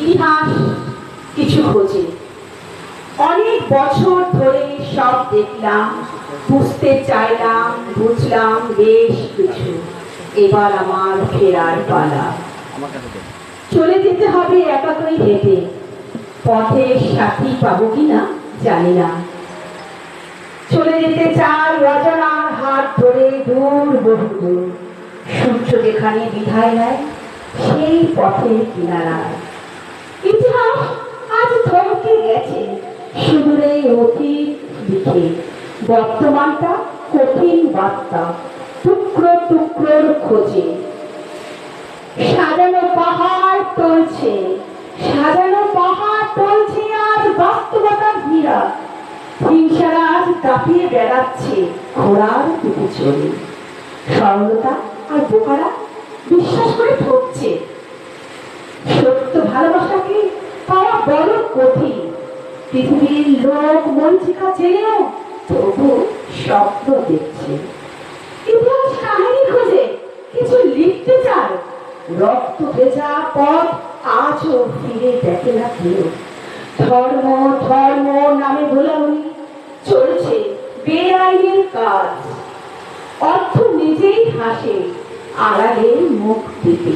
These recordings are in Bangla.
ইতিহাস কিছু খোঁজে। অনেক বছর ধরে সব দেখলাম, বুঝতে চাইলাম, বুঝলাম বেশ কিছু। এবার আমার ফেরার পালা। চলে যেতে হবে একাকই হেঁটে, পথের সাথী পাবো কিনা জানি না। চলে যেতে চাই অজানার হাত ধরে দূর বহু দূর, সূর্য যেখানে বিদায় নেয় সেই পথের কিনারায়। ইতিহাস আজ থমকে গেছে সুদূরে অতীত লিখে, বর্তমানটা কঠিন বার্তা টুকরো টুকরোর খোঁজে। সাজানো পাহাড় টলছে, সাজানো পাহাড় টলছে আজ বাস্তবতার হীরা। হিংসারা আজ কাঁপিয়ে বেড়াচ্ছে ঘোড়ার পিঠে চড়ে। সরলতা আর বোকারা বিশ্বাস করে ঠকছে। সত্য ভালোবাসাকে পাওয়া বড় কঠিন। পৃথিবীর লোক মঞ্চিকা চেনেও তবু স্বপ্ন দেখছে। ইতিহাস কাহিনী খোঁজে, কিছু লিখতে চায়। রক্ত ভেজা পথ আজও ফিরে দেখে না কেউ। ধর্ম ধর্ম নামে ভোলাবলি চলছে বেআইনের কাজ। অর্থ নিজেই হাসে আড়ালে মুখ দিতে।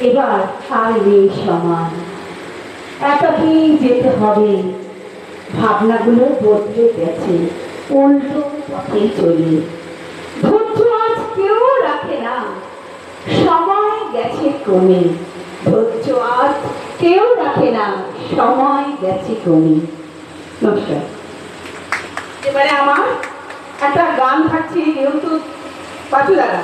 এবার আর নেই সমান, একাকি যেতে হবে। ভাবনাগুলো বদলে গেছে, উল্টো পথে চলে। ধৈর্য আজ কেউ রাখে না, সময় গেছে কমে। ধৈর্য আজ কেউ রাখে না, সময় গেছে কমে। নমস্কার। এবারে আমার একটা গান থাকছে, যেহেতু পাঁচু দাদা